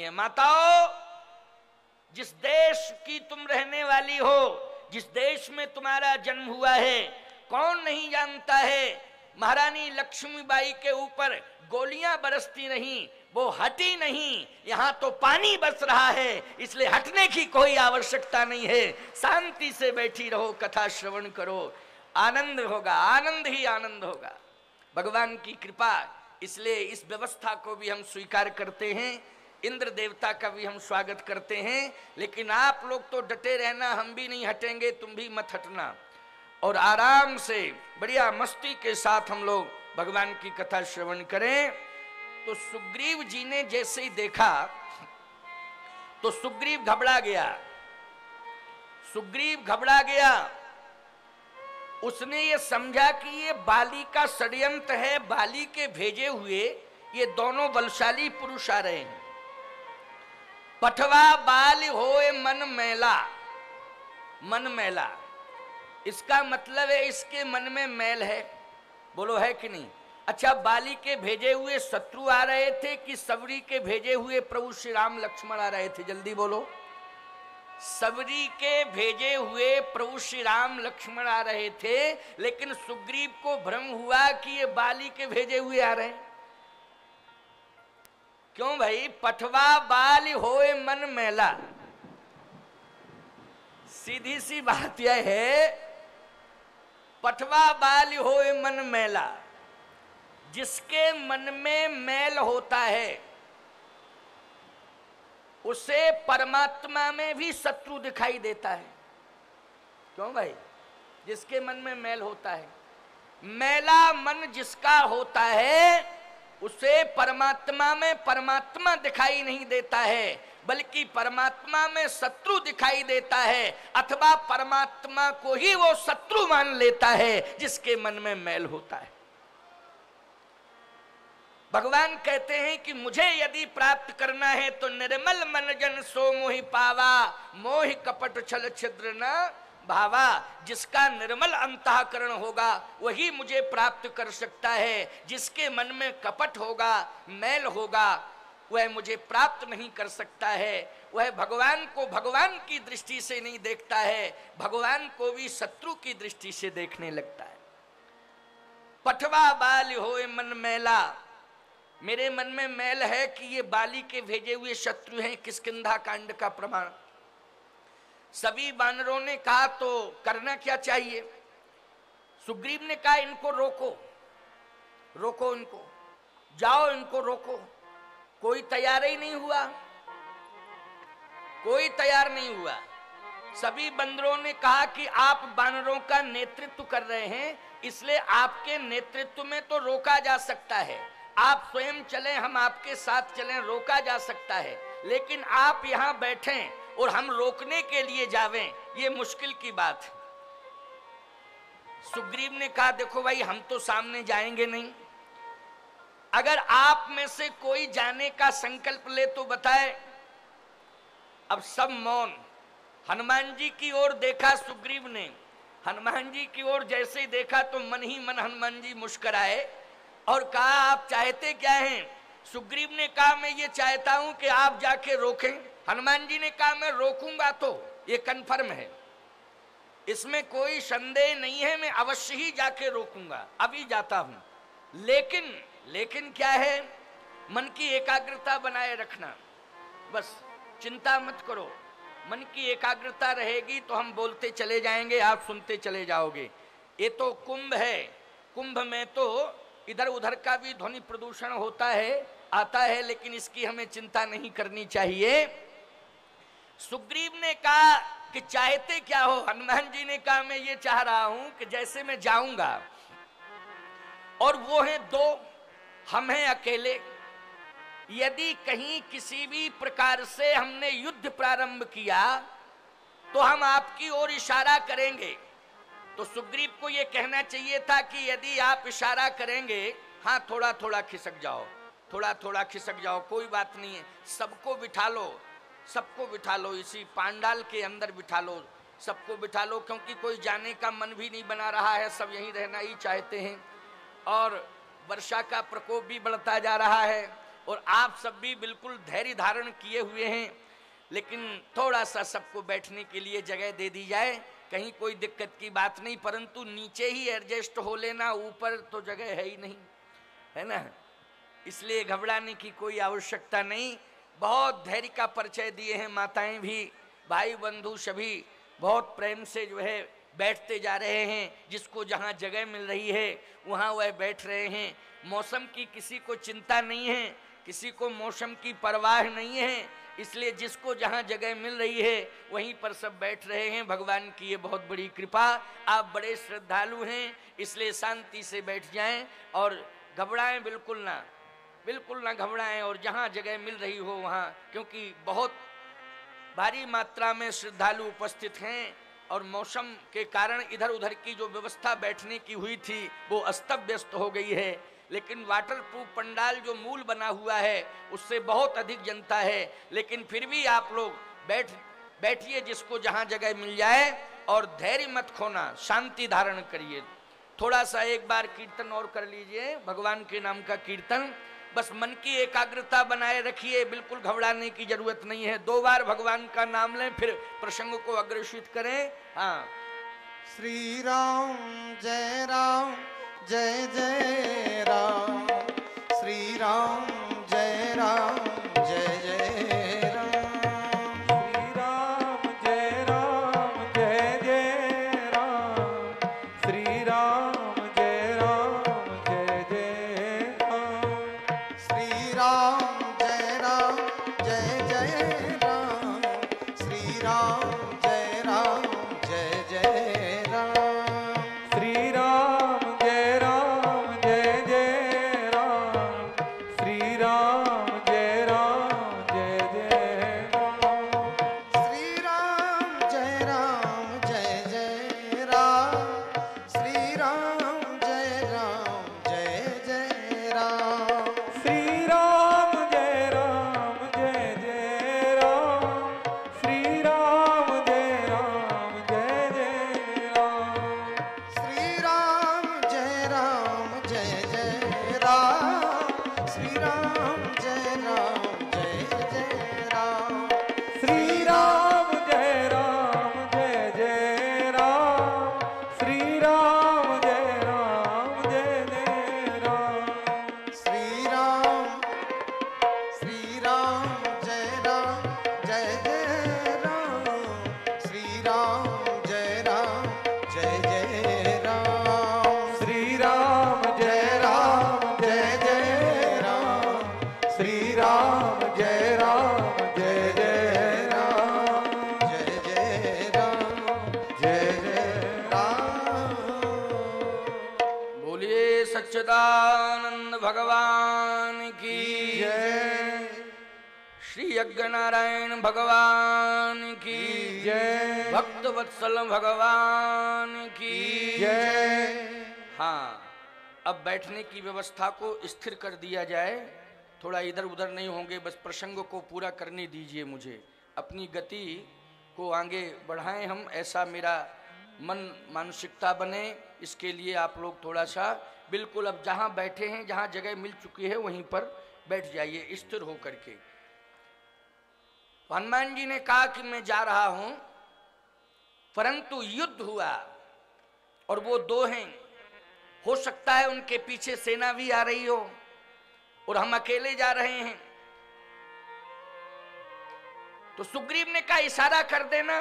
है। माताओं, जिस देश की तुम रहने वाली हो, जिस देश में तुम्हारा जन्म हुआ है, कौन नहीं जानता है महारानी लक्ष्मीबाई के ऊपर गोलियां बरसती नहीं, वो हटी नहीं। यहां तो पानी बरस रहा है, इसलिए हटने की कोई आवश्यकता नहीं है। शांति से बैठी रहो, कथा श्रवण करो, आनंद होगा, आनंद ही आनंद होगा, भगवान की कृपा। इसलिए इस व्यवस्था को भी हम स्वीकार करते हैं, इंद्र देवता का भी हम स्वागत करते हैं। लेकिन आप लोग तो डटे रहना, हम भी नहीं हटेंगे, तुम भी मत हटना, और आराम से बढ़िया मस्ती के साथ हम लोग भगवान की कथा श्रवण करें। तो सुग्रीव जी ने जैसे ही देखा तो सुग्रीव घबरा गया, सुग्रीव घबरा गया। उसने ये समझा कि ये बाली का षड्यंत्र है, बाली के भेजे हुए ये दोनों बलशाली पुरुष आ रहे हैं। पठवा बाल होए मन मैला, मन मैला, इसका मतलब है इसके मन में मैल है। बोलो है कि नहीं? अच्छा, बाली के भेजे हुए शत्रु आ रहे थे कि सबरी के भेजे हुए प्रभु श्री राम लक्ष्मण आ रहे थे? जल्दी बोलो। सबरी के भेजे हुए प्रभु श्री राम लक्ष्मण आ रहे थे, लेकिन सुग्रीव को भ्रम हुआ कि ये बाली के भेजे हुए आ रहे हैं। क्यों भाई? पठवा बाल होए मन मैला, सीधी सी बात यह है, पठवा बाल होए मन मैला, जिसके मन में मैल होता है उसे परमात्मा में भी शत्रु दिखाई देता है। क्यों भाई? जिसके मन में मैल होता है, मैला मन जिसका होता है उसे परमात्मा में परमात्मा दिखाई नहीं देता है, बल्कि परमात्मा में शत्रु दिखाई देता है, अथवा परमात्मा को ही वो शत्रु मान लेता है जिसके मन में मैल होता है। भगवान कहते हैं कि मुझे यदि प्राप्त करना है तो निर्मल मन जन सो मोहि पावा, मोहि कपट छल छिद्र न भावा। जिसका निर्मल अंतःकरण होगा वही मुझे प्राप्त कर सकता है, जिसके मन में कपट होगा, मैल होगा, वह मुझे प्राप्त नहीं कर सकता है। वह भगवान को भगवान की दृष्टि से नहीं देखता है, भगवान को भी शत्रु की दृष्टि से देखने लगता है। पठवा बाल होए मन मैला, मेरे मन में मैल है कि ये बाली के भेजे हुए शत्रु हैं। किष्किंधा कांड का प्रमाण। सभी वानरों ने कहा तो करना क्या चाहिए? सुग्रीव ने कहा इनको रोको, रोको इनको, जाओ इनको रोको। कोई तैयार ही नहीं हुआ, कोई तैयार नहीं हुआ। सभी बंदरों ने कहा कि आप वानरों का नेतृत्व कर रहे हैं, इसलिए आपके नेतृत्व में तो रोका जा सकता है, आप स्वयं चलें, हम आपके साथ चलें, रोका जा सकता है। लेकिन आप यहां बैठें और हम रोकने के लिए जावें, ये मुश्किल की बात है। सुग्रीव ने कहा देखो भाई, हम तो सामने जाएंगे नहीं, अगर आप में से कोई जाने का संकल्प ले तो बताए। अब सब मौन। हनुमान जी की ओर देखा सुग्रीव ने, हनुमान जी की ओर जैसे ही देखा तो मन ही मन हनुमान जी मुस्कुराए और कहा आप चाहते क्या हैं? सुग्रीव ने कहा मैं ये चाहता हूं कि आप जाके रोकें। हनुमान जी ने कहा मैं रोकूंगा, तो ये कन्फर्म है, इसमें कोई संदेह नहीं है, मैं अवश्य ही जाके रोकूंगा, अभी जाता हूं। लेकिन क्या है? मन की एकाग्रता बनाए रखना, बस चिंता मत करो। मन की एकाग्रता रहेगी तो हम बोलते चले जाएंगे, आप सुनते चले जाओगे। ये तो कुंभ है, कुंभ में तो इधर उधर का भी ध्वनि प्रदूषण होता है, आता है, लेकिन इसकी हमें चिंता नहीं करनी चाहिए। सुग्रीव ने कहा कि चाहते क्या हो? हनुमान जी ने कहा मैं ये चाह रहा हूं कि जैसे मैं जाऊंगा और वो हैं दो, हम हैं अकेले, यदि कहीं किसी भी प्रकार से हमने युद्ध प्रारंभ किया तो हम आपकी ओर इशारा करेंगे। तो सुग्रीव को यह कहना चाहिए था कि यदि आप इशारा करेंगे, हाँ थोड़ा थोड़ा खिसक जाओ, थोड़ा थोड़ा खिसक जाओ, कोई बात नहीं है, सबको बिठा लो, सबको बिठा लो, इसी पांडाल के अंदर बिठा लो, सबको बिठा लो, क्योंकि कोई जाने का मन भी नहीं बना रहा है, सब यहीं रहना ही चाहते हैं। और वर्षा का प्रकोप भी बढ़ता जा रहा है, और आप सब भी बिल्कुल धैर्य धारण किए हुए हैं, लेकिन थोड़ा सा सबको बैठने के लिए जगह दे दी जाए, कहीं कोई दिक्कत की बात नहीं, परंतु नीचे ही एडजस्ट हो लेना, ऊपर तो जगह है ही नहीं, है ना, इसलिए घबराने की कोई आवश्यकता नहीं। बहुत धैर्य का परिचय दिए हैं माताएं भी, भाई बंधु सभी बहुत प्रेम से जो है बैठते जा रहे हैं, जिसको जहाँ जगह मिल रही है वहाँ वह बैठ रहे हैं। मौसम की किसी को चिंता नहीं है, किसी को मौसम की परवाह नहीं है, इसलिए जिसको जहाँ जगह मिल रही है वहीं पर सब बैठ रहे हैं। भगवान की ये बहुत बड़ी कृपा, आप बड़े श्रद्धालु हैं, इसलिए शांति से बैठ जाएं और घबराएं बिल्कुल ना घबराएं, और जहाँ जगह मिल रही हो वहाँ, क्योंकि बहुत भारी मात्रा में श्रद्धालु उपस्थित हैं और मौसम के कारण इधर उधर की जो व्यवस्था बैठने की हुई थी वो अस्त व्यस्त हो गई है, लेकिन वाटर प्रूफ पंडाल जो मूल बना हुआ है उससे बहुत अधिक जनता है, लेकिन फिर भी आप लोग बैठिए जिसको जहाँ जगह मिल जाए, और धैर्य मत खोना, शांति धारण करिए। थोड़ा सा एक बार कीर्तन और कर लीजिए, भगवान के नाम का कीर्तन, बस मन की एकाग्रता बनाए रखिए, बिल्कुल घबराने की जरूरत नहीं है। 2 बार भगवान का नाम लें, फिर प्रसंग को अग्रसित करें। हाँ, श्री राम जय राम जय जय राम, श्री राम जय राम जय जय राम, श्री राम जय राम जय जय राम, श्री राम जय राम जय जय राम, श्री राम जय राम जय जय राम, श्री राम जय राम जय जय राम, श्री राम जय राम जय जय राम, श्री राम जय राम जय जय राम, श्री राम जय राम जय जय राम, श्री राम जय राम जय जय राम, श्री राम जय राम जय जय राम, श्री राम जय राम जय जय राम, श्री राम जय राम जय जय राम, श्री राम जय राम जय जय राम, श्री राम जय राम जय जय राम, श्री राम जय राम जय जय राम, श्री राम श्री राम जय राम जय जय राम, श्री राम जय राम जय जय राम, श्री राम जय राम जय जय राम, श्री राम जय राम जय जय राम, जय जय राम जय जय राम। बोलिए सच्चिदानंद भगवान की जय, श्री यज्ञनारायण भगवान की जय, भक्त वत्सल भगवान की जय। हाँ, अब बैठने की व्यवस्था को स्थिर कर दिया जाए, थोड़ा इधर उधर नहीं होंगे, बस प्रसंग को पूरा करने दीजिए मुझे, अपनी गति को आगे बढ़ाएं हम, ऐसा मेरा मन मानसिकता बने, इसके लिए आप लोग थोड़ा सा बिल्कुल अब जहाँ बैठे हैं, जहाँ जगह मिल चुकी है वहीं पर बैठ जाइए स्थिर होकर के। हनुमान जी ने कहा कि मैं जा रहा हूं, परंतु युद्ध हुआ और वो 2 हैं, हो सकता है उनके पीछे सेना भी आ रही हो और हम अकेले जा रहे हैं, तो सुग्रीव ने कहा इशारा कर देना।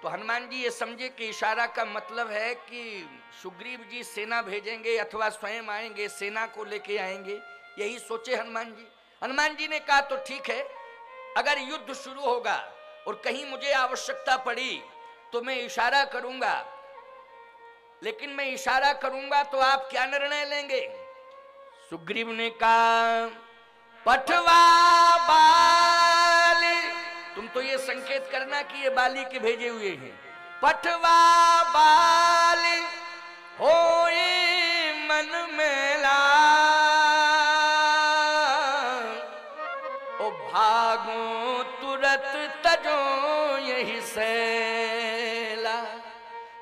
तो हनुमान जी ये समझे कि इशारा का मतलब है कि सुग्रीव जी सेना भेजेंगे अथवा स्वयं आएंगे, सेना को लेके आएंगे, यही सोचे हनुमान जी। हनुमान जी ने कहा तो ठीक है, अगर युद्ध शुरू होगा और कहीं मुझे आवश्यकता पड़ी तो मैं इशारा करूंगा, लेकिन मैं इशारा करूंगा तो आप क्या निर्णय लेंगे? सुग्रीव ने कहा पठवा बाली, तुम तो ये संकेत करना कि ये बाली के भेजे हुए हैं। पठवा बाली होई मन मेला, ओ भागो तुरत तजो यही सेला।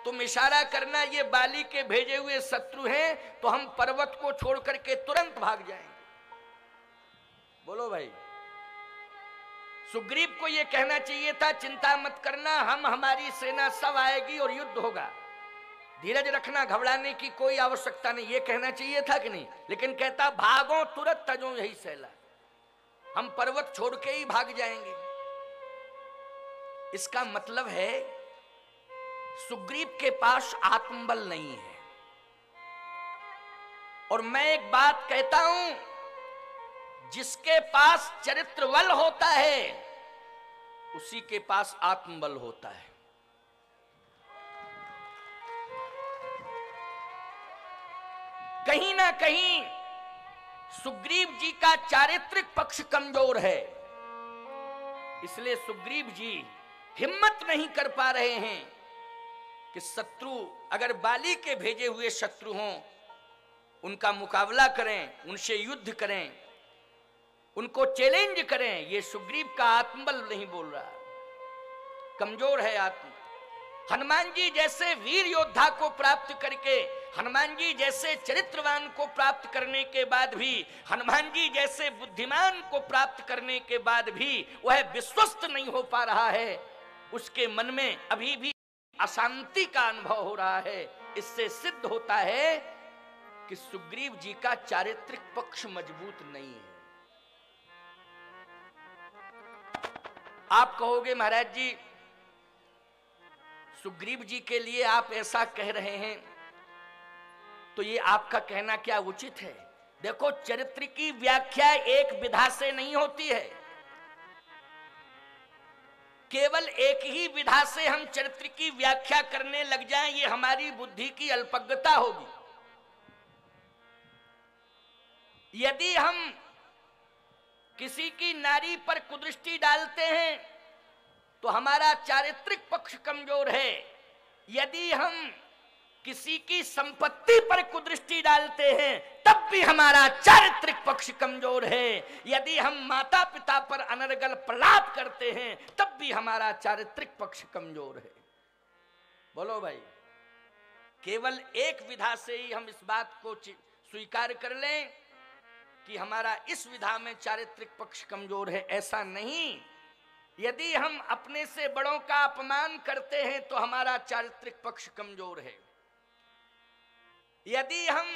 तुम इशारा करना ये बाली के भेजे हुए शत्रु हैं, तो हम पर्वत को छोड़ करके तुरंत भाग जाएंगे। बोलो भाई, सुग्रीव को यह कहना चाहिए था चिंता मत करना, हम हमारी सेना सब आएगी और युद्ध होगा, धीरज रखना, घबराने की कोई आवश्यकता नहीं, ये कहना चाहिए था कि नहीं? लेकिन कहता भागो तुरंत तजो यही सहला, हम पर्वत छोड़ के ही भाग जाएंगे। इसका मतलब है सुग्रीव के पास आत्मबल नहीं है। और मैं एक बात कहता हूं, जिसके पास चरित्र बल होता है उसी के पास आत्मबल होता है। कहीं ना कहीं सुग्रीव जी का चारित्रिक पक्ष कमजोर है, इसलिए सुग्रीव जी हिम्मत नहीं कर पा रहे हैं कि शत्रु अगर बाली के भेजे हुए शत्रु हों उनका मुकाबला करें, उनसे युद्ध करें, उनको चैलेंज करें। ये सुग्रीव का आत्मबल नहीं बोल रहा, कमजोर है आत्म। हनुमान जी जैसे वीर योद्धा को प्राप्त करके, हनुमान जी जैसे चरित्रवान को प्राप्त करने के बाद भी, हनुमान जी जैसे बुद्धिमान को प्राप्त करने के बाद भी वह विश्वस्त नहीं हो पा रहा है, उसके मन में अभी भी अशांति का अनुभव हो रहा है। इससे सिद्ध होता है कि सुग्रीव जी का चारित्रिक पक्ष मजबूत नहीं है। आप कहोगे महाराज जी सुग्रीव जी के लिए आप ऐसा कह रहे हैं, तो ये आपका कहना क्या उचित है? देखो, चरित्र की व्याख्या एक विधा से नहीं होती है। केवल एक ही विधा से हम चरित्र की व्याख्या करने लग जाएं, ये हमारी बुद्धि की अल्पज्ञता होगी। यदि हम किसी की नारी पर कुदृष्टि डालते हैं तो हमारा चारित्रिक पक्ष कमजोर है। यदि हम किसी की संपत्ति पर कुदृष्टि डालते हैं तब भी हमारा चारित्रिक पक्ष कमजोर है। यदि हम माता पिता पर अनर्गल प्रलाप करते हैं तब भी हमारा चारित्रिक पक्ष कमजोर है। बोलो भाई, केवल एक विधा से ही हम इस बात को स्वीकार कर लें कि हमारा इस विधा में चारित्रिक पक्ष कमजोर है, ऐसा नहीं। यदि हम अपने से बड़ों का अपमान करते हैं तो हमारा चारित्रिक पक्ष कमजोर है। यदि हम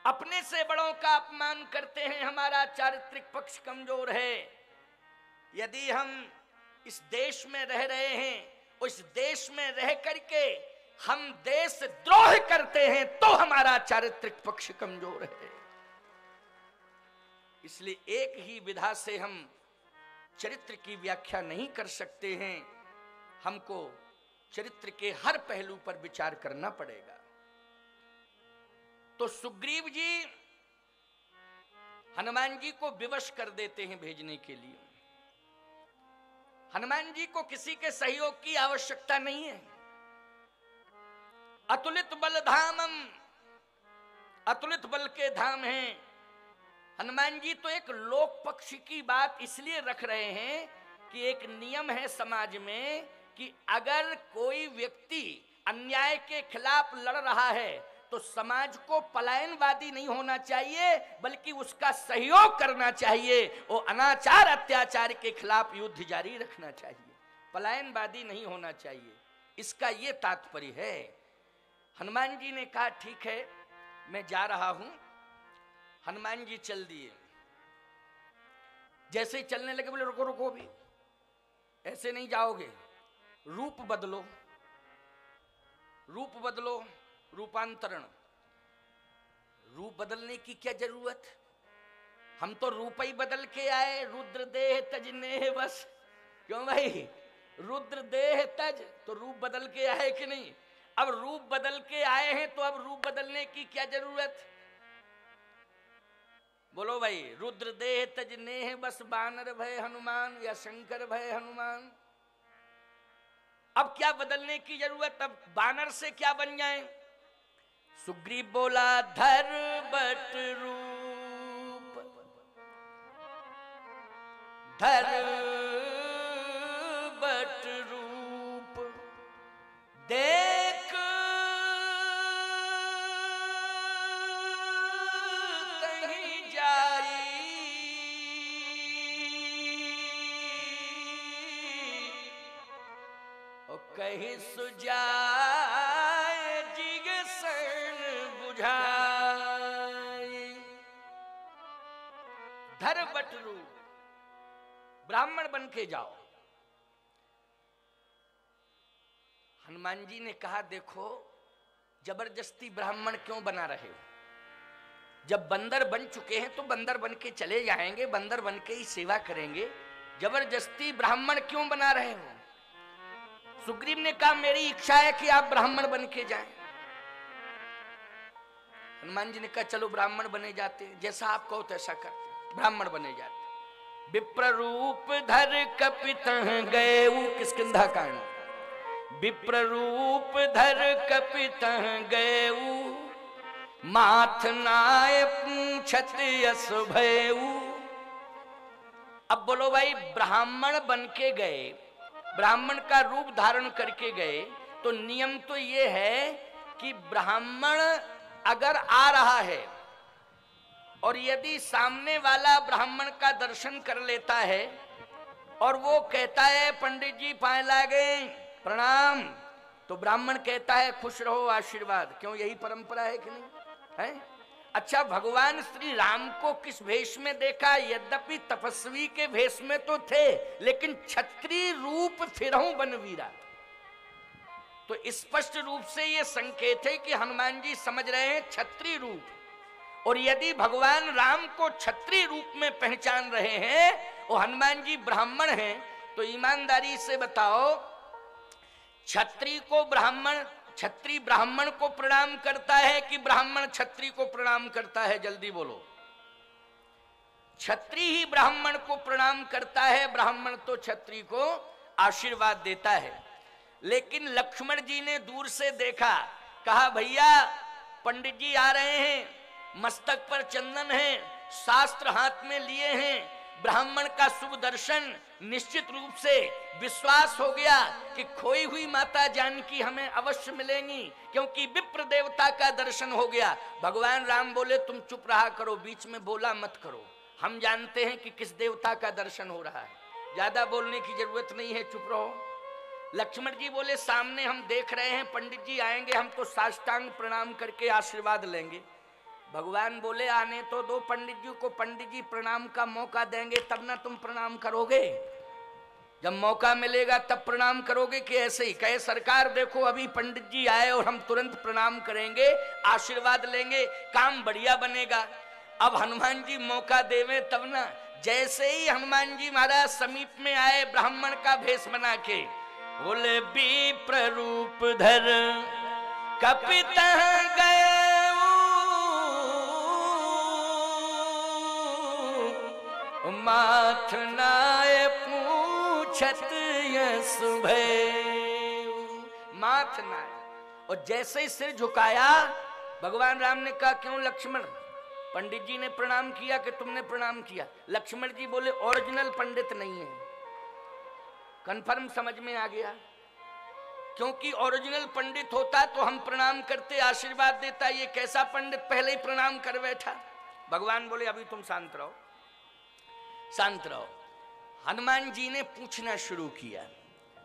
अपने से बड़ों का अपमान करते हैं हमारा चारित्रिक पक्ष कमजोर है। यदि हम इस देश में रह रहे हैं, उस देश में रह करके हम देश द्रोह करते हैं तो हमारा चारित्रिक पक्ष कमजोर है। इसलिए एक ही विधा से हम चरित्र की व्याख्या नहीं कर सकते हैं, हमको चरित्र के हर पहलू पर विचार करना पड़ेगा। तो सुग्रीव जी हनुमान जी को विवश कर देते हैं भेजने के लिए। हनुमान जी को किसी के सहयोग की आवश्यकता नहीं है। अतुलित बल धामम, अतुलित बल के धाम हैं। हनुमान जी तो एक लोक पक्ष की बात इसलिए रख रहे हैं कि एक नियम है समाज में कि अगर कोई व्यक्ति अन्याय के खिलाफ लड़ रहा है तो समाज को पलायनवादी नहीं होना चाहिए, बल्कि उसका सहयोग करना चाहिए और अनाचार अत्याचार के खिलाफ युद्ध जारी रखना चाहिए, पलायनवादी नहीं होना चाहिए। इसका यह तात्पर्य है। हनुमान जी ने कहा ठीक है मैं जा रहा हूं। हनुमान जी चल दिए। जैसे ही चलने लगे बोले रुको रुको, भी ऐसे नहीं जाओगे, रूप बदलो, रूप बदलो, रूपांतरण। रूप बदलने की क्या जरूरत? हम तो रूप ही बदल के आए। रुद्र देह तजने बस। क्यों भाई? रुद्र देह तज, तो रूप बदल के आए कि नहीं? अब रूप बदल के आए हैं तो अब रूप बदलने की क्या जरूरत? बोलो भाई, रुद्र देह तजने बस बानर भय हनुमान या शंकर भय हनुमान। अब क्या बदलने की जरूरत? अब बानर से क्या बन जाए? सुग्रीव बोला धर बट रूप, धर बट रूप, देख कहीं जाई कही सुजाए जिगसन बुझाए। धर बटरू ब्राह्मण बन के जाओ। हनुमान जी ने कहा देखो जबरदस्ती ब्राह्मण क्यों बना रहे हो? जब बंदर बन चुके हैं तो बंदर बन के चले जाएंगे, बंदर बन के ही सेवा करेंगे, जबरदस्ती ब्राह्मण क्यों बना रहे हो? सुग्रीव ने कहा मेरी इच्छा है कि आप ब्राह्मण बन के जाएं। हनुमान जी ने कहा चलो ब्राह्मण बने जाते हैं, जैसा आप कहो तैसा करते। ब्राह्मण बने जाते। विप्र रूप धर कपितः गए, किष्किंधा कांड। विप्र रूप धर कपितः गए, माथ नाय पूछत यस भयऊ। अब बोलो भाई, ब्राह्मण बन के गए, ब्राह्मण का रूप धारण करके गए, तो नियम तो ये है कि ब्राह्मण अगर आ रहा है और यदि सामने वाला ब्राह्मण का दर्शन कर लेता है और वो कहता है पंडित जी पाए लागे प्रणाम, तो ब्राह्मण कहता है खुश रहो आशीर्वाद। क्यों, यही परंपरा है कि नहीं है? अच्छा, भगवान श्री राम को किस भेष में देखा? यद्यपि तपस्वी के भेष में तो थे, लेकिन क्षत्रिय रूप फिरहूं बनवीरा। तो स्पष्ट रूप से यह संकेत है कि हनुमान जी समझ रहे हैं क्षत्रिय रूप। और यदि भगवान राम को क्षत्रिय रूप में पहचान रहे हैं और हनुमान जी ब्राह्मण हैं, तो ईमानदारी से बताओ, क्षत्रिय को ब्राह्मण, क्षत्रिय ब्राह्मण को प्रणाम करता है कि ब्राह्मण क्षत्रिय को प्रणाम करता है? जल्दी बोलो। क्षत्रिय ही ब्राह्मण को प्रणाम करता है, ब्राह्मण तो क्षत्रिय को आशीर्वाद देता है। लेकिन लक्ष्मण जी ने दूर से देखा, कहा भैया पंडित जी आ रहे हैं, मस्तक पर चंदन है, शास्त्र हाथ में लिए हैं, ब्राह्मण का शुभ दर्शन, निश्चित रूप से विश्वास हो गया कि खोई हुई माता जानकी हमें अवश्य मिलेंगी, क्योंकि विप्र देवता का दर्शन हो गया। भगवान राम बोले तुम चुप रहा करो, बीच में बोला मत करो, हम जानते हैं कि किस देवता का दर्शन हो रहा है, ज्यादा बोलने की जरूरत नहीं है, चुप रहो। लक्ष्मण जी बोले सामने हम देख रहे हैं पंडित जी आएंगे, हम तो साष्टांग प्रणाम करके आशीर्वाद लेंगे। भगवान बोले आने तो दो पंडित जी को, पंडित जी प्रणाम का मौका देंगे तब ना तुम प्रणाम करोगे, जब मौका मिलेगा तब प्रणाम करोगे कि ऐसे ही? कहे सरकार देखो अभी पंडित जी आए और हम तुरंत प्रणाम करेंगे, आशीर्वाद लेंगे, काम बढ़िया बनेगा। अब हनुमान जी मौका देवे तब ना। जैसे ही हनुमान जी महाराज समीप में आए ब्राह्मण का भेष बना के, बोले विप्र रूप धर कपितः गए, माथ नाय पूछत यस भयऊ। माथ नाय, और जैसे ही सिर झुकाया भगवान राम ने कहा क्यों लक्ष्मण, पंडित जी ने प्रणाम किया कि तुमने प्रणाम किया? लक्ष्मण जी बोले ओरिजिनल पंडित नहीं है। कंफर्म समझ में आ गया? क्योंकि ओरिजिनल पंडित होता तो हम प्रणाम करते, आशीर्वाद देता, ये कैसा पंडित पहले ही प्रणाम कर बैठा। भगवान बोले अभी तुम शांत रहो, शांत रहो। हनुमान जी ने पूछना शुरू किया।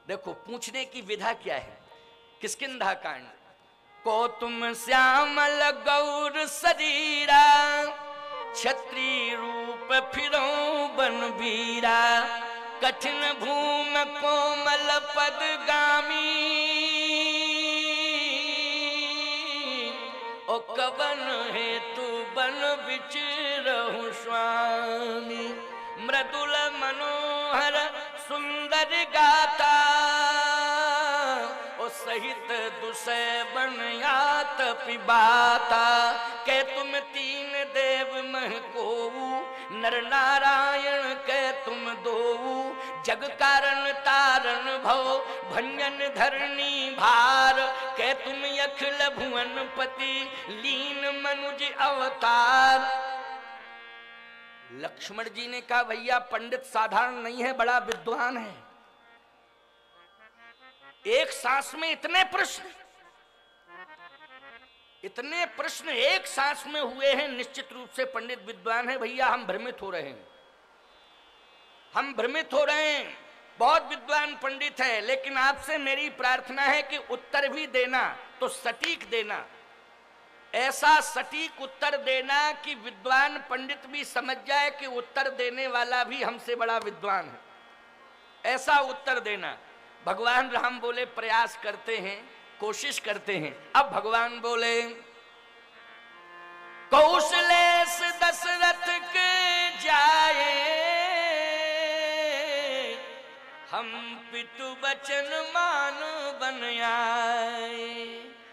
देखो पूछने की विधा क्या है। किष्किंधा कांड। को तुम श्यामल गौर शरीरा, क्षत्रिय रूप फिरो बनवीरा, कठिन भूम कोमल पदगामी, ओ कवन हेतु बन विचरहु स्वामी, मृदुल मनोहर सुंदर गाता, ओ सहित दुसै बनयात पिबाता, के तुम तीन देव मह कोऊ, नर नारायण के तुम दोऊ, जग कारण तारण भव भंजन धरणी भार, के तुम अखिल भुवन पति लीन मनुज अवतार। लक्ष्मण जी ने कहा भैया पंडित साधारण नहीं है, बड़ा विद्वान है। एक सांस में इतने प्रश्न एक सांस में हुए हैं, निश्चित रूप से पंडित विद्वान है। भैया हम भ्रमित हो रहे हैं, हम भ्रमित हो रहे हैं। बहुत विद्वान पंडित है, लेकिन आपसे मेरी प्रार्थना है कि उत्तर भी देना तो सटीक देना, ऐसा सटीक उत्तर देना कि विद्वान पंडित भी समझ जाए कि उत्तर देने वाला भी हमसे बड़ा विद्वान है, ऐसा उत्तर देना। भगवान राम बोले प्रयास करते हैं, कोशिश करते हैं। अब भगवान बोले कौशलेश दशरथ के जाए, हम पितु बचन मान बन आए।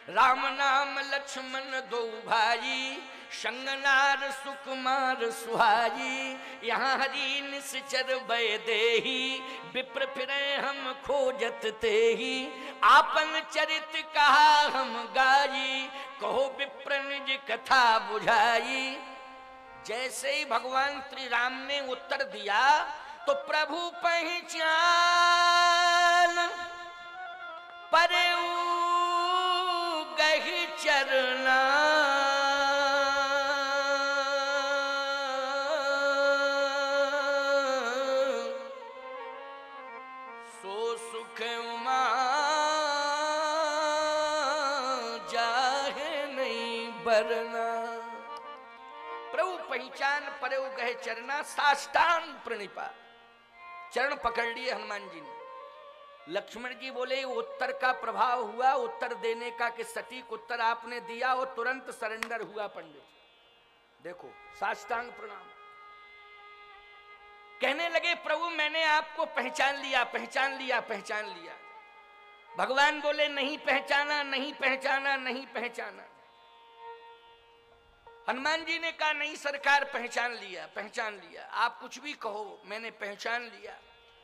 राम नाम लक्ष्मण दो भाई, संगनार सुकुमार सुहाई। यहाँ हरि निश्चर भय देही, विप्र फिरे हम खोजत तेही। आपन चरित कहा हम गाई, कहो विप्र निज कथा बुझाई। जैसे ही भगवान श्री राम ने उत्तर दिया तो प्रभु पहचान परऊ गही चरना। सो सुख उमा जाहे नहीं बरना। प्रभु पहचान परऊ गहे चरना, साष्टांग प्रणिपा, चरण पकड़ लिए हनुमान जी ने। लक्ष्मण जी बोले उत्तर का प्रभाव हुआ, उत्तर देने का कि सटीक उत्तर आपने दिया और तुरंत सरेंडर हुआ पंडित। देखो साष्टांग प्रणाम। कहने लगे प्रभु मैंने आपको पहचान लिया, पहचान लिया, पहचान लिया। भगवान बोले नहीं पहचाना, नहीं पहचाना, नहीं पहचाना। हनुमान जी ने कहा नहीं सरकार पहचान लिया, पहचान लिया। आप कुछ भी कहो मैंने पहचान लिया।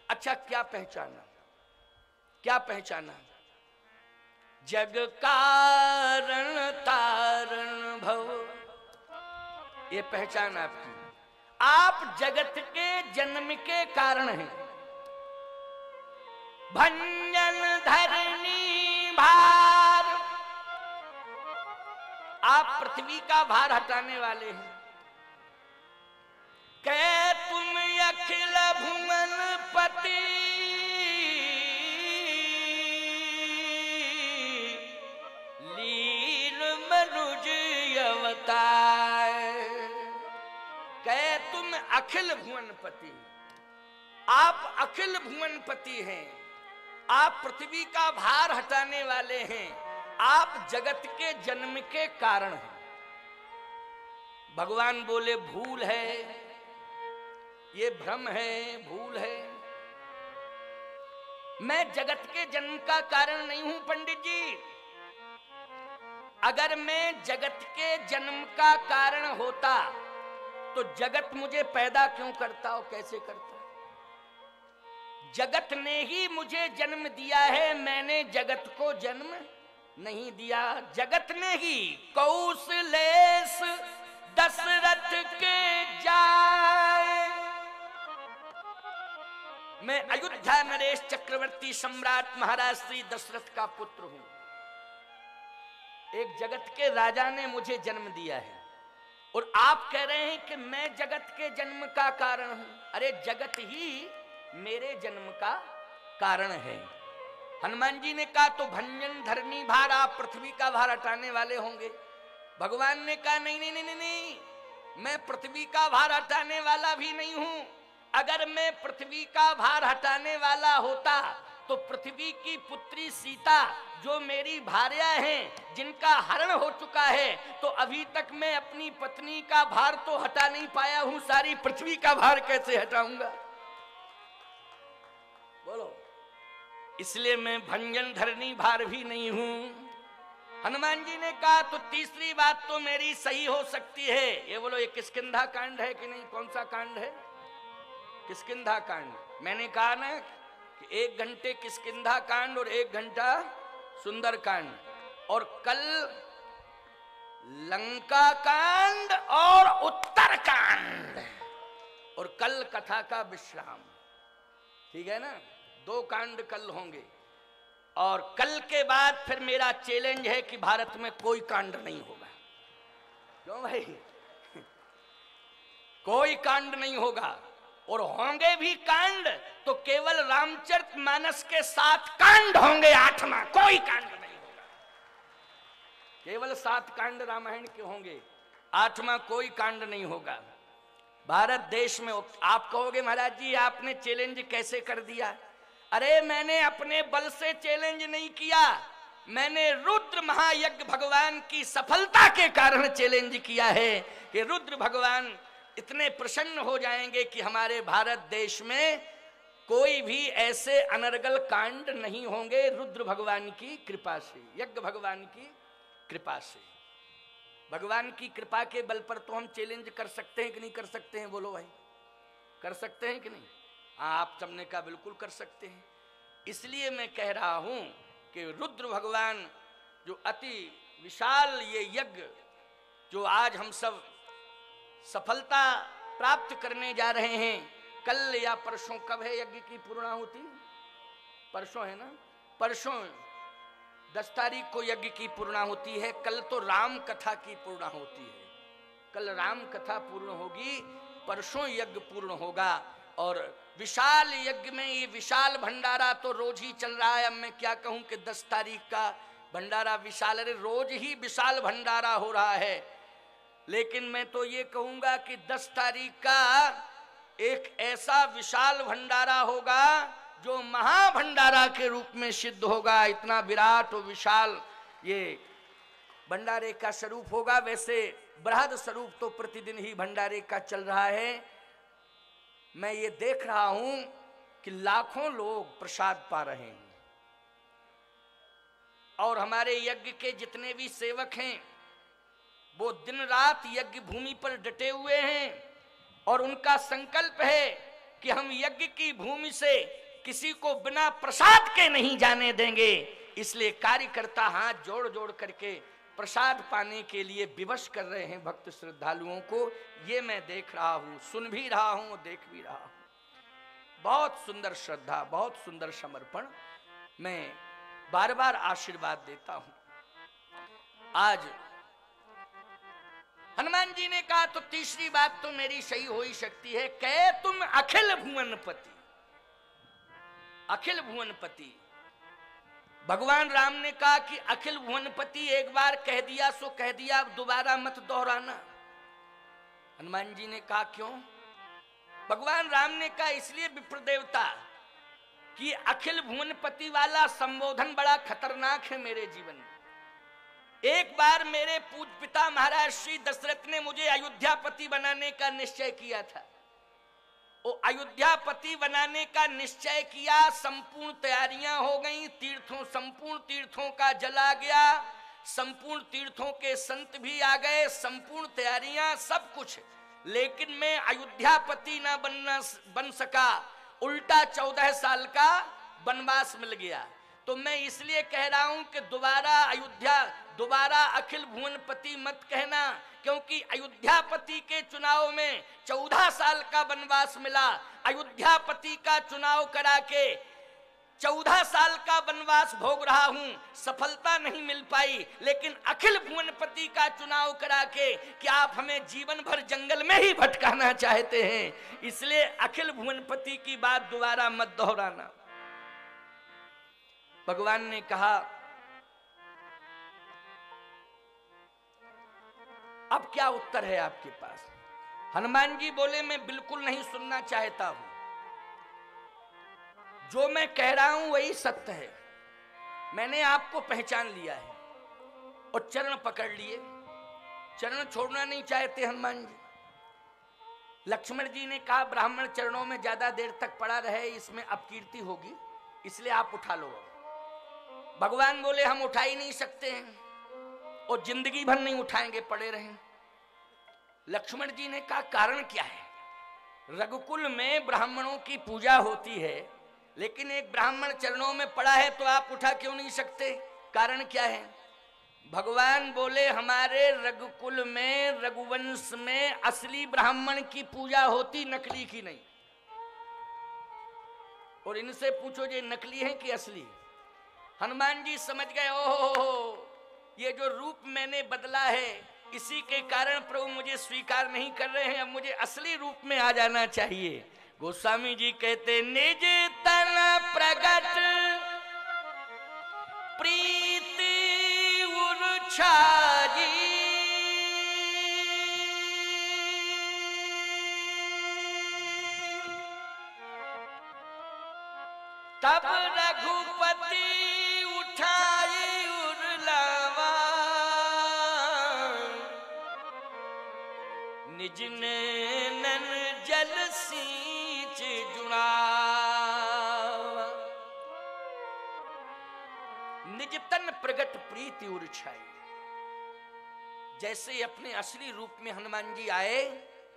अच्छा क्या पहचाना, क्या पहचाना? जग कारण तारण भव, ये पहचान आपकी। आप जगत के जन्म के कारण हैं। भंजन धरनी भार, आप पृथ्वी का भार हटाने वाले हैं। कह तुम अखिल भुवन पति, लील मनुज अवतार। कह तुम अखिल भुवनपति, आप अखिल भुवनपति हैं। आप पृथ्वी का भार हटाने वाले हैं। आप जगत के जन्म के कारण हैं। भगवान बोले भूल है, ये भ्रम है, भूल है। मैं जगत के जन्म का कारण नहीं हूं पंडित जी। अगर मैं जगत के जन्म का कारण होता तो जगत मुझे पैदा क्यों करता और कैसे करता? जगत ने ही मुझे जन्म दिया है, मैंने जगत को जन्म नहीं दिया। जगत ने ही कौशलेश दशरथ के जाए। मैं अयोध्या नरेश चक्रवर्ती सम्राट महाराज श्री दशरथ का पुत्र हूं। एक जगत के राजा ने मुझे जन्म दिया है और आप कह रहे हैं कि मैं जगत के जन्म का कारण हूं। अरे जगत ही मेरे जन्म का कारण है। हनुमान जी ने कहा तो भंजन धरनी भार, आप पृथ्वी का भार हटाने वाले होंगे। भगवान ने कहा नहीं नहीं नहीं नहीं, मैं पृथ्वी का भार हटाने वाला भी नहीं हूं। अगर मैं पृथ्वी का भार हटाने वाला होता तो पृथ्वी की पुत्री सीता जो मेरी भार्या हैं, जिनका हरण हो चुका है, तो अभी तक मैं अपनी पत्नी का भार तो हटा नहीं पाया हूं, सारी पृथ्वी का भार कैसे हटाऊंगा? बोलो। इसलिए मैं भंजन धरनी भार भी नहीं हूं। हनुमान जी ने कहा तो तीसरी बात तो मेरी सही हो सकती है। ये बोलो ये किष्किंधा कांड है कि नहीं? कौन सा कांड है? किष्किंधा कांड। मैंने कहा ना कि 1 घंटे किष्किंधा कांड और 1 घंटा सुंदर कांड, और कल लंका कांड और उत्तर कांड, और कल कथा का विश्राम। ठीक है ना? 2 कांड कल होंगे। और कल के बाद फिर मेरा चैलेंज है कि भारत में कोई कांड नहीं होगा। क्यों भाई? कोई कांड नहीं होगा। और होंगे भी कांड तो केवल रामचरितमानस के 7 कांड होंगे, 8वां कोई कांड नहीं होगा। केवल 7 कांड रामायण के होंगे, 8वां कोई कांड नहीं होगा। भारत देश में आप कहोगे महाराज जी आपने चैलेंज कैसे कर दिया? अरे मैंने अपने बल से चैलेंज नहीं किया, मैंने रुद्र महायज्ञ भगवान की सफलता के कारण चैलेंज किया है कि रुद्र भगवान इतने प्रसन्न हो जाएंगे कि हमारे भारत देश में कोई भी ऐसे अनर्गल कांड नहीं होंगे, रुद्र भगवान की कृपा से, यज्ञ भगवान की कृपा से। भगवान की कृपा के बल पर तो हम चैलेंज कर सकते हैं कि नहीं कर सकते हैं? बोलो भाई, कर सकते हैं कि नहीं? हाँ, आप सबने कहा बिल्कुल कर सकते हैं। इसलिए मैं कह रहा हूं कि रुद्र भगवान जो अति विशाल ये यज्ञ जो आज हम सब सफलता प्राप्त करने जा रहे हैं, कल या परसों, कब है यज्ञ की पूर्णाहुति? परसों है ना? परसों 10 तारीख को यज्ञ की पूर्णाहुति है। कल तो राम कथा की पूर्णाहुति है, कल राम कथा पूर्ण होगी, परसों यज्ञ पूर्ण होगा। और विशाल यज्ञ में ये विशाल भंडारा तो रोज ही चल रहा है। अब मैं क्या कहूं कि 10 तारीख का भंडारा विशाल, अरे रोज ही विशाल भंडारा हो रहा है। लेकिन मैं तो ये कहूंगा कि 10 तारीख का एक ऐसा विशाल भंडारा होगा जो महाभंडारा के रूप में सिद्ध होगा। इतना विराट और विशाल ये भंडारे का स्वरूप होगा। वैसे बृहद स्वरूप तो प्रतिदिन ही भंडारे का चल रहा है। मैं ये देख रहा हूं कि लाखों लोग प्रसाद पा रहे हैं और हमारे यज्ञ के जितने भी सेवक हैं वो दिन रात यज्ञ भूमि पर डटे हुए हैं और उनका संकल्प है कि हम यज्ञ की भूमि से किसी को बिना प्रसाद के नहीं जाने देंगे। इसलिए कार्यकर्ता हाथ जोड़ जोड़ करके प्रसाद पाने के लिए विवश कर रहे हैं भक्त श्रद्धालुओं को। ये मैं देख रहा हूं, सुन भी रहा हूं, देख भी रहा हूं। बहुत सुंदर श्रद्धा, बहुत सुंदर समर्पण। मैं बार बार आशीर्वाद देता हूं। आज हनुमान जी ने कहा तो तीसरी बात तो मेरी सही हो ही सकती है, कहे तुम अखिल भुवनपति। अखिल भुवनपति भगवान राम ने कहा कि अखिल भुवनपति एक बार कह दिया सो कह दिया, अब दोबारा मत दोहराना। हनुमान जी ने कहा क्यों? भगवान राम ने कहा इसलिए विप्र देवता कि अखिल भुवनपति वाला संबोधन बड़ा खतरनाक है मेरे जीवन में। एक बार मेरे पूज्य पिता महाराज श्री दशरथ ने मुझे अयोध्यापति बनाने का निश्चय किया था। वो अयोध्यापति बनाने का निश्चय किया, संपूर्ण तैयारियां हो गई, संपूर्ण तीर्थों का जल आ गया, संपूर्ण तीर्थों के संत भी आ गए, संपूर्ण तैयारियां सब कुछ, लेकिन मैं अयोध्यापति ना बन सका। उल्टा 14 साल का वनवास मिल गया। तो मैं इसलिए कह रहा हूं कि दोबारा अखिल भुवनपति मत कहना, क्योंकि अयोध्यापति के चुनाव में 14 साल का वनवास मिला। अयोध्यापति का चुनाव करा के 14 साल का वनवास भोग रहा हूं, सफलता नहीं मिल पाई। लेकिन अखिल भुवनपति का चुनाव करा के कि आप हमें जीवन भर जंगल में ही भटकाना चाहते हैं, इसलिए अखिल भुवनपति की बात दोबारा मत दोहराना। भगवान ने कहा अब क्या उत्तर है आपके पास? हनुमान जी बोले मैं बिल्कुल नहीं सुनना चाहता हूं, जो मैं कह रहा हूं वही सत्य है। मैंने आपको पहचान लिया है और चरण पकड़ लिए, चरण छोड़ना नहीं चाहते हनुमान जी। लक्ष्मण जी ने कहा ब्राह्मण चरणों में ज्यादा देर तक पड़ा रहे इसमें अपकीर्ति होगी, इसलिए आप उठा लो। भगवान बोले हम उठा ही नहीं सकते हैं और जिंदगी भर नहीं उठाएंगे, पड़े रहें। लक्ष्मण जी ने कहा कारण क्या है? रघुकुल में ब्राह्मणों की पूजा होती है, लेकिन एक ब्राह्मण चरणों में पड़ा है तो आप उठा क्यों नहीं सकते? कारण क्या है? भगवान बोले हमारे रघुकुल में, रघुवंश में असली ब्राह्मण की पूजा होती, नकली की नहीं। और इनसे पूछो ये नकली है कि असली? हनुमान जी समझ गए, ओहो ये जो रूप मैंने बदला है इसी के कारण प्रभु मुझे स्वीकार नहीं कर रहे हैं, अब मुझे असली रूप में आ जाना चाहिए। गोस्वामी जी कहते निज तन प्रगट प्रीति उर्छाजी तब रघुपति उठाई उर्लावा निज नैनन जल सींच जुड़ावा निज तन प्रगट प्रीति उर्छाई। जैसे अपने असली रूप में हनुमान जी आए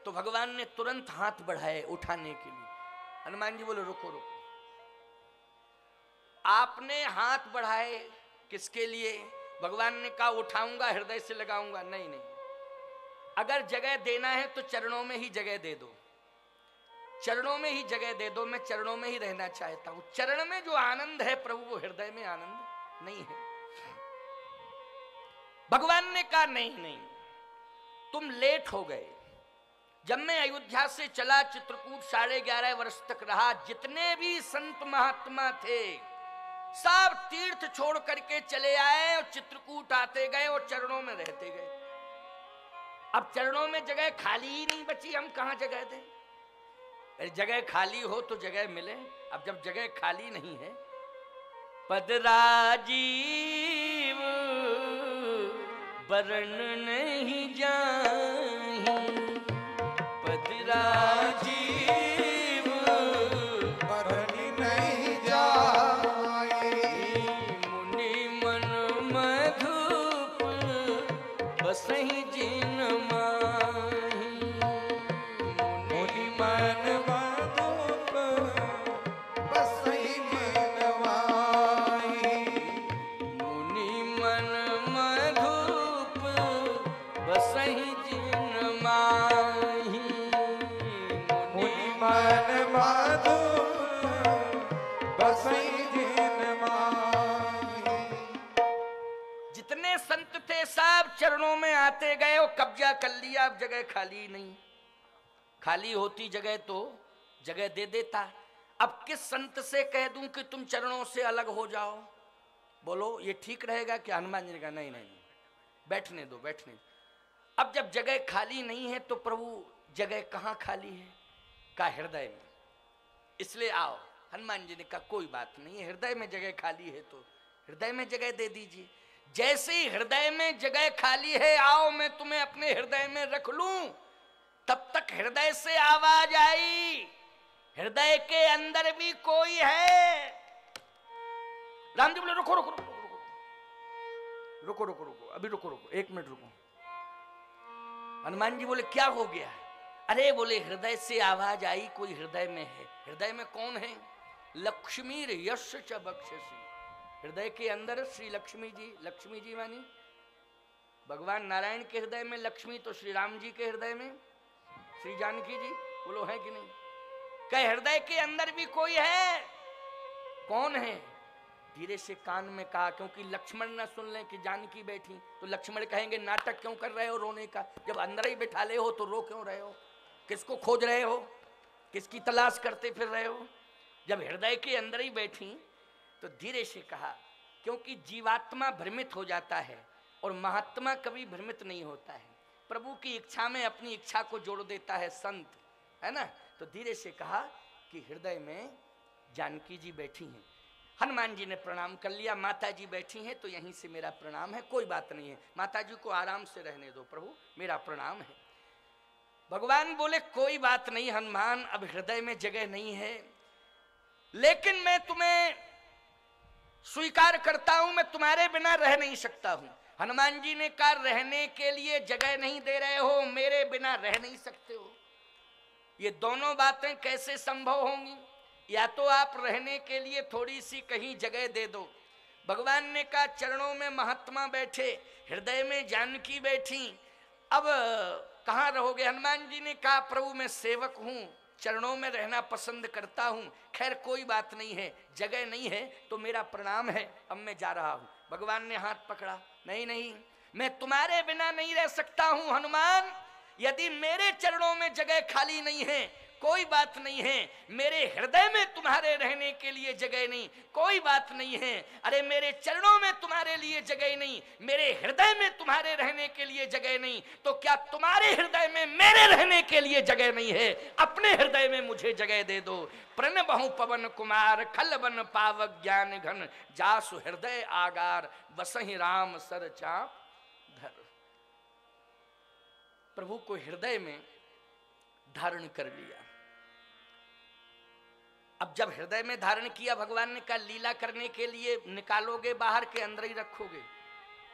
तो भगवान ने तुरंत हाथ बढ़ाए उठाने के लिए। हनुमान जी बोले रुको रुको। आपने हाथ बढ़ाए किसके लिए? भगवान ने कहा उठाऊंगा हृदय से लगाऊंगा। नहीं नहीं, अगर जगह देना है तो चरणों में ही जगह दे दो, चरणों में ही जगह दे दो। मैं चरणों में ही रहना चाहता हूं। चरण में जो आनंद है प्रभु वो हृदय में आनंद नहीं है। भगवान ने कहा नहीं नहीं, तुम लेट हो गए। जब मैं अयोध्या से चला चित्रकूट 11.5 वर्ष तक रहा, जितने भी संत महात्मा थे सब तीर्थ छोड़ करके चले आए और चित्रकूट आते गए और चरणों में रहते गए। अब चरणों में जगह खाली ही नहीं बची, हम कहां जगह दें? जगह खाली हो तो जगह मिले। अब जब जगह खाली नहीं है, पद राजीव वरण नहीं जाहि, पद राजीव वरण नहीं जाहि, मुनि मन मधुप बसहि जिन माहि, मुनि मन मधुप बसहि जिन माहि, मुनि मन मधुप बसहि जिन माहि, मुनि मन मधुप बसहि जिन माहि। जितने संत थे सब चरणों में आते गए और कब्जा कर लिया। अब जगह खाली नहीं, खाली होती जगह तो जगह दे देता। अब किस संत से कह दूं कि तुम चरणों से अलग हो जाओ? बोलो ये ठीक रहेगा कि? हनुमान जी ने कहा नहीं नहीं, बैठने दो बैठने दो। अब जब जगह खाली नहीं है तो प्रभु जगह कहां खाली है? का हृदय में। इसलिए आओ। हनुमान जी ने कहा कोई बात नहीं है, हृदय में जगह खाली है तो हृदय में जगह दे दीजिए। जैसे ही हृदय में जगह खाली है, आओ मैं तुम्हें अपने हृदय में रख लूं। तब तक हृदय से आवाज आई, हृदय के अंदर भी कोई है। राम जी बोले रुको रुको रुको रुको रुको रुको रुको, अभी रुको रुको, 1 मिनट रुको। हनुमान जी बोले क्या हो गया? अरे बोले हृदय से आवाज आई, कोई हृदय में है। हृदय में कौन है? लक्ष्मी यश च बक्षसी। हृदय के अंदर श्री लक्ष्मी जी। लक्ष्मी जी मानी भगवान नारायण के हृदय में लक्ष्मी, तो श्री राम जी के हृदय में श्री जानकी जी। बोलो है कि नहीं? कहे हृदय के अंदर भी कोई है। कौन है? धीरे से कान में कहा, क्योंकि लक्ष्मण न सुन ले कि जानकी बैठी तो लक्ष्मण कहेंगे नाटक क्यों कर रहे हो रोने का? जब अंदर ही बिठा ले हो तो रो क्यों रहे हो? किसको खोज रहे हो? किसकी तलाश करते फिर रहे हो? जब हृदय के अंदर ही बैठी तो धीरे से कहा, क्योंकि जीवात्मा भ्रमित हो जाता है और महात्मा कभी भ्रमित नहीं होता है। प्रभु की इच्छा में अपनी इच्छा को जोड़ देता है संत, है ना? तो धीरे से कहा कि हृदय में जानकी जी बैठी हैं। हनुमान जी ने प्रणाम कर लिया। माता जी बैठी हैं तो यहीं से मेरा प्रणाम है, कोई बात नहीं है, माता जी को आराम से रहने दो प्रभु, मेरा प्रणाम है। भगवान बोले कोई बात नहीं हनुमान, अब हृदय में जगह नहीं है, लेकिन मैं तुम्हें स्वीकार करता हूं, मैं तुम्हारे बिना रह नहीं सकता हूं। हनुमान जी ने कहा रहने के लिए जगह नहीं दे रहे हो, मेरे बिना रह नहीं सकते हो। ये दोनों बातें कैसे संभव होंगी? या तो आप रहने के लिए थोड़ी सी कहीं जगह दे दो। भगवान ने कहा चरणों में महात्मा बैठे, हृदय में जानकी बैठी, अब कहाँ रहोगे? हनुमान जी ने कहा प्रभु मैं सेवक हूं, चरणों में रहना पसंद करता हूं। खैर कोई बात नहीं है, जगह नहीं है तो मेरा प्रणाम है, अब मैं जा रहा हूं। भगवान ने हाथ पकड़ा, नहीं नहीं, मैं तुम्हारे बिना नहीं रह सकता हूं हनुमान। यदि मेरे चरणों में जगह खाली नहीं है, कोई बात नहीं है, मेरे हृदय में तुम्हारे रहने के लिए जगह नहीं, कोई बात नहीं है, अरे मेरे चरणों में तुम्हारे लिए जगह नहीं, मेरे हृदय में तुम्हारे रहने के लिए जगह नहीं, तो क्या तुम्हारे हृदय में मेरे रहने के लिए जगह नहीं है? अपने हृदय में मुझे जगह दे दो। प्रण बहु पवन कुमार खल बन पावक ज्ञान घन, जासु हृदय आगार बसहि राम सर चाप धर। प्रभु को हृदय में धारण कर लिया। अब जब हृदय में धारण किया, भगवान ने कहा लीला करने के लिए निकालोगे बाहर के अंदर ही रखोगे?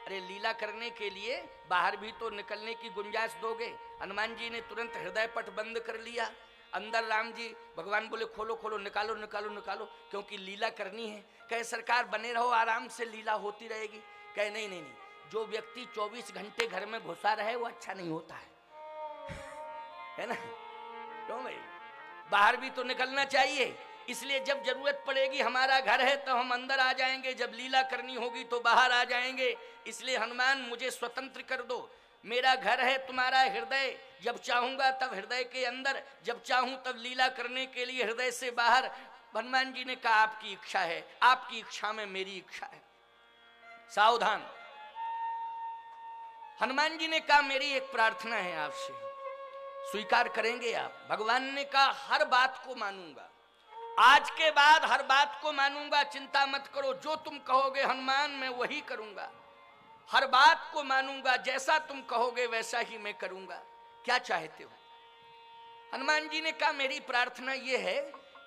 अरे लीला करने के लिए बाहर भी तो निकलने की गुंजाइश दोगे। हनुमान जी ने तुरंत हृदय पट बंद कर लिया। अंदर राम जी, भगवान बोले खोलो खोलो, निकालो निकालो निकालो, क्योंकि लीला करनी है। कहे सरकार बने रहो, आराम से लीला होती रहेगी। कहे नहीं नहीं नहीं, जो व्यक्ति 24 घंटे घर में घुसा रहे वो अच्छा नहीं होता है ना? क्यों भाई, बाहर भी तो निकलना चाहिए। इसलिए जब जरूरत पड़ेगी, हमारा घर है तो हम अंदर आ जाएंगे, जब लीला करनी होगी तो बाहर आ जाएंगे। इसलिए हनुमान मुझे स्वतंत्र कर दो, मेरा घर है तुम्हारा हृदय, जब चाहूंगा तब हृदय के अंदर, जब चाहूं तब लीला करने के लिए हृदय से बाहर। हनुमान जी ने कहा आपकी इच्छा है, आपकी इच्छा में मेरी इच्छा है, सावधान। हनुमान जी ने कहा मेरी एक प्रार्थना है आपसे, स्वीकार करेंगे आप? भगवान ने कहा हर बात को मानूंगा, आज के बाद हर बात को मानूंगा, चिंता मत करो, जो तुम कहोगे हनुमान मैं वही करूंगा, हर बात को मानूंगा, जैसा तुम कहोगे वैसा ही मैं करूंगा। क्या चाहते हो? हनुमान जी ने कहा मेरी प्रार्थना ये है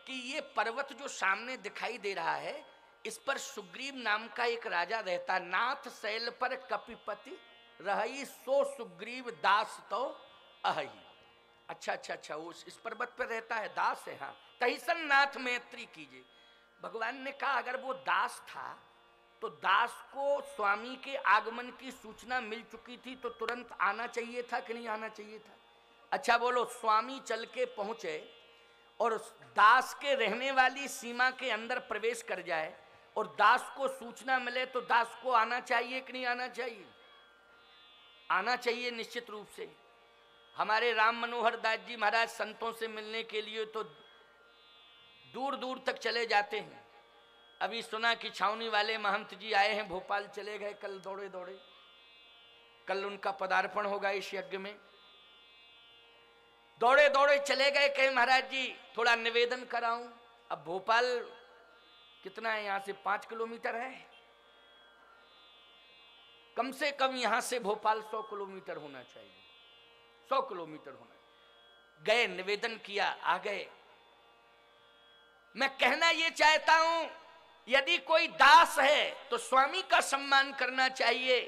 कि ये पर्वत जो सामने दिखाई दे रहा है, इस पर सुग्रीव नाम का एक राजा रहता, नाथ शैल पर कपिपति रही, सो सुग्रीव दास तो अहि। अच्छा अच्छा अच्छा, वो इस पर्वत पर रहता है, दास है। हाँ, तहिसन नाथ मैत्री कीजिए। भगवान ने कहा अगर वो दास था तो दास को स्वामी के आगमन की सूचना मिल चुकी थी, तो तुरंत आना चाहिए था कि नहीं आना चाहिए था? अच्छा बोलो, स्वामी चल के पहुंचे और दास के रहने वाली सीमा के अंदर प्रवेश कर जाए और दास को सूचना मिले, तो दास को आना चाहिए कि नहीं आना चाहिए? आना चाहिए निश्चित रूप से। हमारे राम मनोहर दास जी महाराज संतों से मिलने के लिए तो दूर दूर तक चले जाते हैं। अभी सुना कि छावनी वाले महंत जी आए हैं, भोपाल चले गए कल दौड़े दौड़े, कल उनका पदार्पण होगा इस यज्ञ में। दौड़े दौड़े चले गए, कहे महाराज जी थोड़ा निवेदन कराऊं। अब भोपाल कितना है यहां से? 5 किलोमीटर है, कम से कम यहां से भोपाल 100 किलोमीटर होना चाहिए, 100 किलोमीटर होना। गए, निवेदन किया, आ गए। मैं कहना यह चाहता हूं, यदि कोई दास है तो स्वामी का सम्मान करना चाहिए।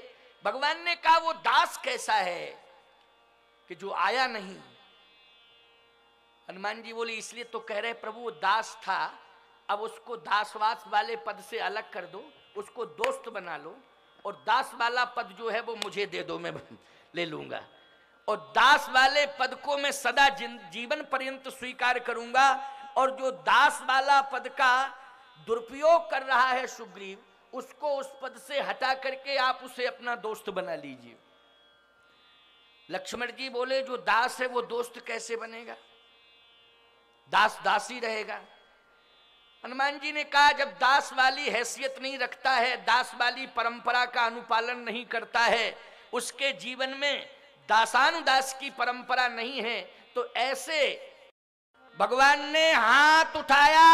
भगवान ने कहा वो दास कैसा है कि जो आया नहीं? हनुमान जी बोले इसलिए तो कह रहे प्रभु वो दास था, अब उसको दासवास वाले पद से अलग कर दो, उसको दोस्त बना लो, और दास वाला पद जो है वो मुझे दे दो, मैं ले लूंगा, और दास वाले पद को मैं सदा जीवन पर्यंत स्वीकार करूंगा। और जो दास वाला पद का दुरुपयोग कर रहा है सुग्रीव, उसको उस पद से हटा करके आप उसे अपना दोस्त बना लीजिए। लक्ष्मण जी बोले जो दास है वो दोस्त कैसे बनेगा? दास दास ही रहेगा। हनुमान जी ने कहा जब दास वाली हैसियत नहीं रखता है, दास वाली परंपरा का अनुपालन नहीं करता है, उसके जीवन में दासानुदास की परंपरा नहीं है, तो ऐसे भगवान ने हाथ उठाया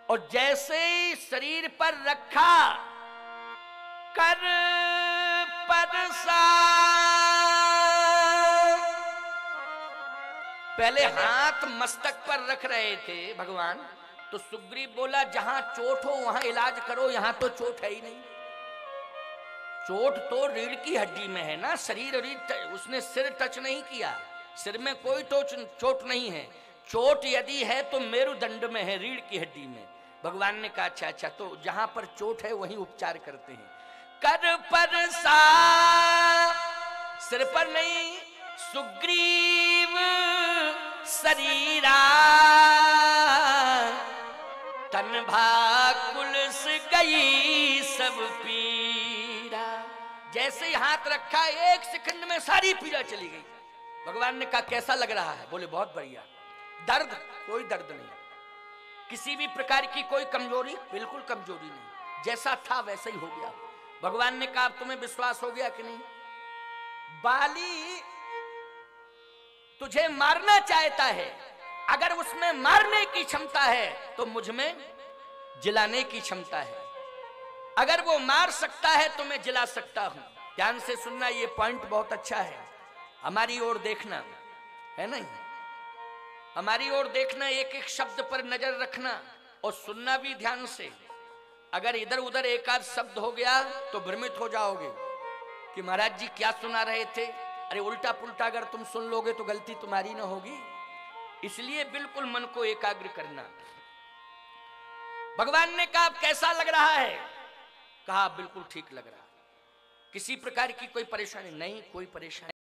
और जैसे ही शरीर पर रखा, कर परसा, पहले हाथ मस्तक पर रख रहे थे भगवान, तो सुग्रीव बोला जहां चोट हो वहां इलाज करो, यहां तो चोट है ही नहीं। चोट तो रीढ़ की हड्डी में है ना, शरीर उसने सिर टच नहीं किया, सिर में कोई चोट नहीं है। चोट यदि है तो मेरुदंड में है, रीढ़ की हड्डी में। भगवान ने कहा अच्छा अच्छा, तो जहां पर चोट है वहीं उपचार करते हैं। कर पर सा, सिर पर नहीं, सुग्रीव शरीरा, तन भाकुल से गई सब पीड़ा। जैसे ही हाथ रखा, 1 सेकंड में सारी पीड़ा चली गई। भगवान ने कहा कैसा लग रहा है? बोले बहुत बढ़िया। दर्द, कोई दर्द नहीं, किसी भी प्रकार की कोई कमजोरी, बिल्कुल कमजोरी नहीं, जैसा था वैसा ही हो गया। भगवान ने कहा तुम्हें विश्वास हो गया कि नहीं? बाली तुझे मारना चाहता है, अगर उसमें मारने की क्षमता है तो मुझ में जिलाने की क्षमता है। अगर वो मार सकता है तो मैं जिला सकता हूं। ध्यान से सुनना, ये पॉइंट बहुत अच्छा है। हमारी ओर देखना है नहीं, हमारी ओर देखना, एक एक शब्द पर नजर रखना और सुनना भी ध्यान से। अगर इधर उधर एक आध शब्द हो गया तो भ्रमित हो जाओगे कि महाराज जी क्या सुना रहे थे। अरे उल्टा पुल्टा अगर तुम सुन लोगे तो गलती तुम्हारी ना होगी, इसलिए बिल्कुल मन को एकाग्र करना। भगवान ने कहा कैसा लग रहा है? कहा बिल्कुल ठीक लग रहा है, किसी प्रकार की कोई परेशानी नहीं, कोई परेशानी